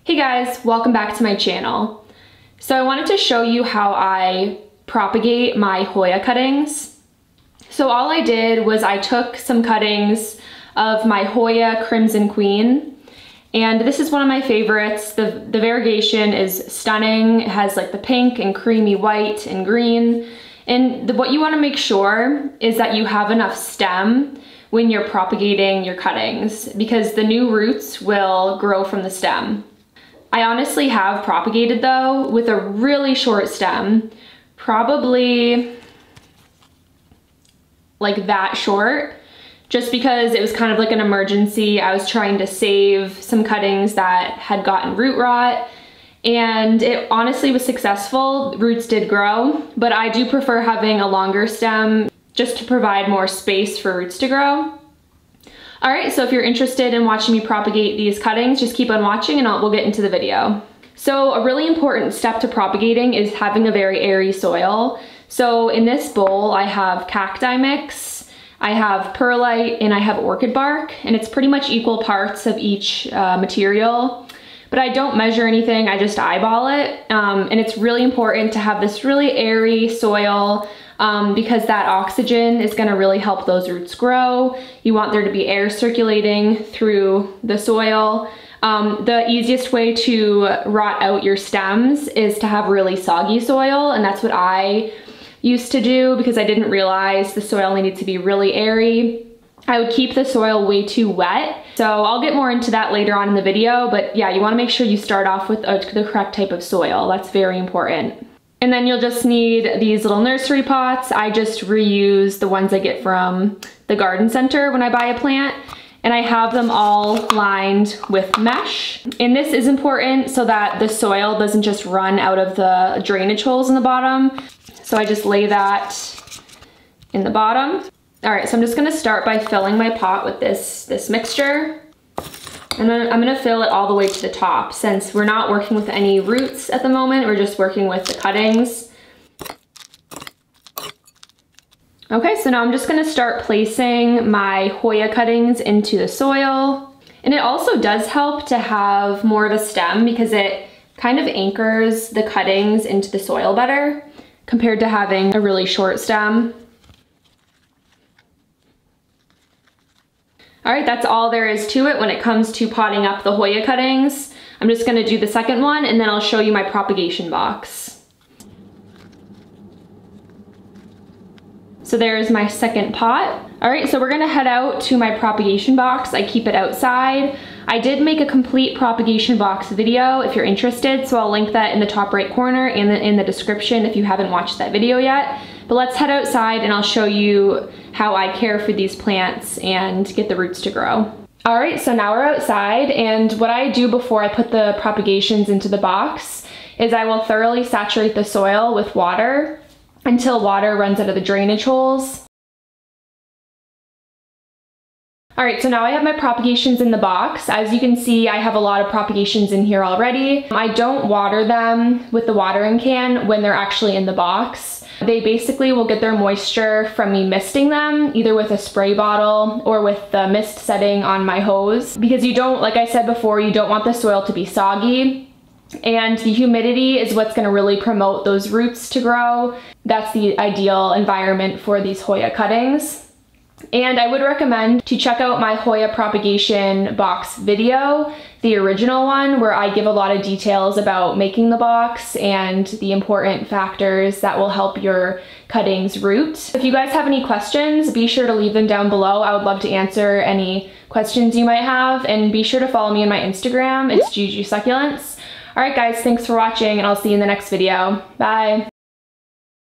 Hey guys, welcome back to my channel. So I wanted to show you how I propagate my Hoya cuttings. So all I did was I took some cuttings of my Hoya Crimson Queen, and this is one of my favorites. The variegation is stunning. It has like the pink and creamy white and green. And what you want to make sure is that you have enough stem when you're propagating your cuttings, because the new roots will grow from the stem. I honestly have propagated though with a really short stem, probably like that short, just because it was kind of like an emergency. I was trying to save some cuttings that had gotten root rot, and it honestly was successful. Roots did grow, but I do prefer having a longer stem just to provide more space for roots to grow. All right, so if you're interested in watching me propagate these cuttings, just keep on watching and we'll get into the video. So a really important step to propagating is having a very airy soil. So in this bowl, I have cacti mix, I have perlite, and I have orchid bark, and it's pretty much equal parts of each material. But I don't measure anything, I just eyeball it. And it's really important to have this really airy soil because that oxygen is going to really help those roots grow. You want there to be air circulating through the soil. The easiest way to rot out your stems is to have really soggy soil, and that's what I used to do because I didn't realize the soil needed to be really airy. I would keep the soil way too wet. So I'll get more into that later on in the video, but yeah, you want to make sure you start off with the correct type of soil. That's very important. And then you'll just need these little nursery pots. I just reuse the ones I get from the garden center when I buy a plant, and I have them all lined with mesh. And this is important so that the soil doesn't just run out of the drainage holes in the bottom. So I just lay that in the bottom. All right, so I'm just gonna start by filling my pot with this mixture. And then I'm gonna fill it all the way to the top. Since we're not working with any roots at the moment, we're just working with the cuttings. Okay, so now I'm just gonna start placing my Hoya cuttings into the soil. And it also does help to have more of a stem because it kind of anchors the cuttings into the soil better compared to having a really short stem. All right, that's all there is to it when it comes to potting up the Hoya cuttings. I'm just gonna do the second one and then I'll show you my propagation box. So there's my second pot. All right, so we're gonna head out to my propagation box. I keep it outside. I did make a complete propagation box video if you're interested, so I'll link that in the top right corner and in the description if you haven't watched that video yet. But let's head outside and I'll show you how I care for these plants and get the roots to grow. All right, so now we're outside, and what I do before I put the propagations into the box is I will thoroughly saturate the soil with water until water runs out of the drainage holes. All right, so now I have my propagations in the box. As you can see, I have a lot of propagations in here already. I don't water them with the watering can when they're actually in the box. They basically will get their moisture from me misting them, either with a spray bottle or with the mist setting on my hose. Because you don't, like I said before, you don't want the soil to be soggy. And the humidity is what's gonna really promote those roots to grow. That's the ideal environment for these Hoya cuttings. And I would recommend to check out my Hoya propagation box video, the original one, where I give a lot of details about making the box and the important factors that will help your cuttings root. If you guys have any questions, be sure to leave them down below. I would love to answer any questions you might have, and be sure to follow me on my Instagram. It's Juju Succulents. All right guys, thanks for watching, and I'll see you in the next video. Bye.